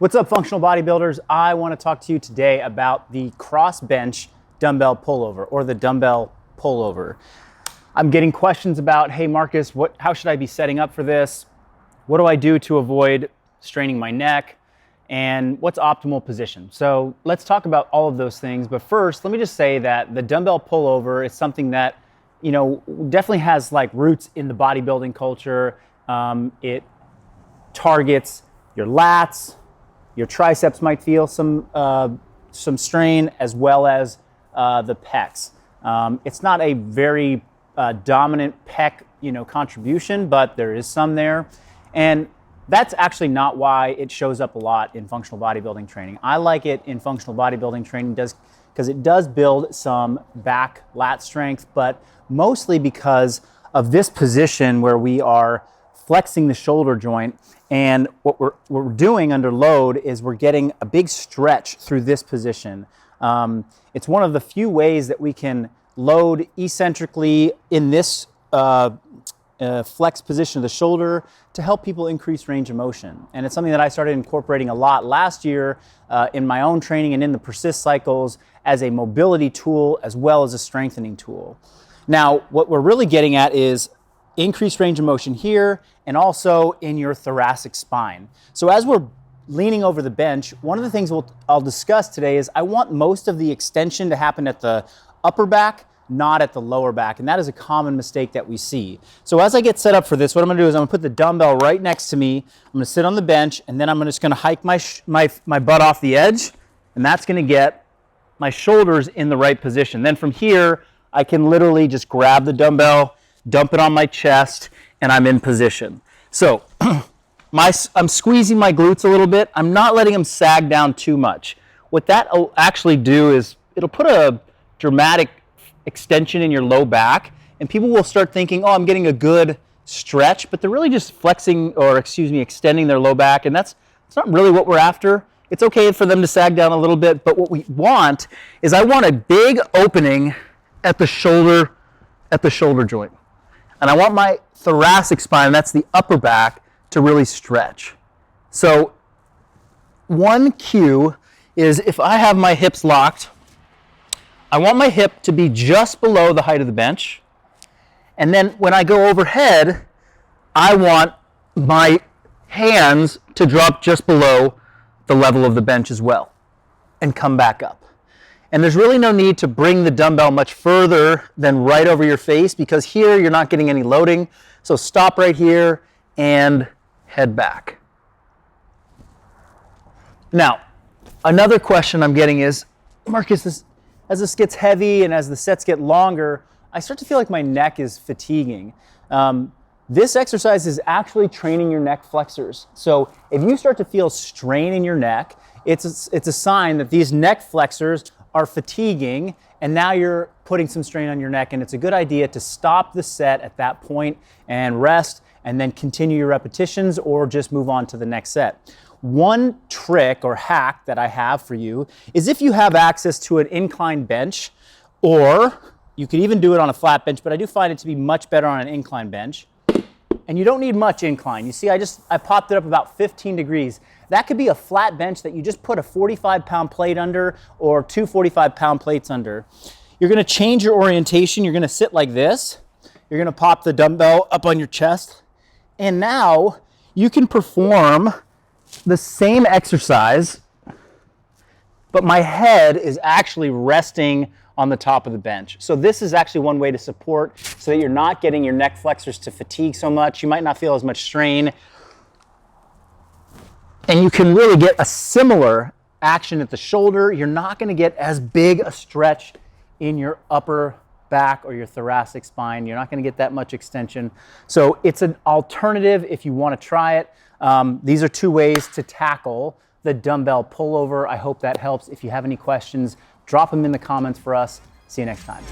What's up, functional bodybuilders? I want to talk to you today about the cross bench dumbbell pullover, or the dumbbell pullover. I'm getting questions about, hey Marcus, how should I be setting up for this? What do I do to avoid straining my neck? And what's optimal position? So let's talk about all of those things. But first, let me just say that the dumbbell pullover is something that, definitely has like roots in the bodybuilding culture. It targets your lats. Your triceps might feel some strain, as well as the pecs. It's not a very dominant pec, contribution, but there is some there. And that's actually not why it shows up a lot in functional bodybuilding training. I like it in functional bodybuilding training because it does build some back lat strength, but mostly because of this position where we are flexing the shoulder joint. And what we're doing under load is we're getting a big stretch through this position. It's one of the few ways that we can load eccentrically in this flex position of the shoulder to help people increase range of motion. And it's something that I started incorporating a lot last year in my own training and in the persist cycles as a mobility tool as well as a strengthening tool. Now, what we're really getting at is increased range of motion here and also in your thoracic spine. So as we're leaning over the bench, one of the things I'll discuss today is I want most of the extension to happen at the upper back, not at the lower back. And that is a common mistake that we see. So as I get set up for this, what I'm gonna do is I'm gonna put the dumbbell right next to me. I'm gonna sit on the bench, and then I'm just gonna hike my butt off the edge, and that's gonna get my shoulders in the right position. Then from here, I can literally just grab the dumbbell, dump it on my chest, and I'm in position. So I'm squeezing my glutes a little bit. I'm not letting them sag down too much. What that will actually do is it'll put a dramatic extension in your low back, and people will start thinking, oh, I'm getting a good stretch, but they're really just extending their low back, and that's not really what we're after. It's okay for them to sag down a little bit, but what we want is I want a big opening at the shoulder joint. And I want my thoracic spine, that's the upper back, to really stretch. So one cue is if I have my hips locked, I want my hip to be just below the height of the bench. And then when I go overhead, I want my hands to drop just below the level of the bench as well and come back up. And there's really no need to bring the dumbbell much further than right over your face, because here you're not getting any loading. So stop right here and head back. Now, another question I'm getting is, Marcus, as this gets heavy and as the sets get longer, I start to feel like my neck is fatiguing. This exercise is actually training your neck flexors. So if you start to feel strain in your neck, it's a sign that these neck flexors are fatiguing, and now you're putting some strain on your neck, and it's a good idea to stop the set at that point and rest, and then continue your repetitions or just move on to the next set. One trick or hack that I have for you is if you have access to an incline bench, or you could even do it on a flat bench, but I do find it to be much better on an incline bench. And you don't need much incline. You see, I popped it up about 15 degrees. That could be a flat bench that you just put a 45-pound plate under, or two 45-pound plates under. You're gonna change your orientation. You're gonna sit like this. You're gonna pop the dumbbell up on your chest. And now you can perform the same exercise, but my head is actually resting on the top of the bench. So this is actually one way to support so that you're not getting your neck flexors to fatigue so much. You might not feel as much strain. And you can really get a similar action at the shoulder. You're not gonna get as big a stretch in your upper back or your thoracic spine. You're not gonna get that much extension. So it's an alternative if you wanna try it. These are two ways to tackle the dumbbell pullover. I hope that helps. If you have any questions, drop them in the comments for us. See you next time.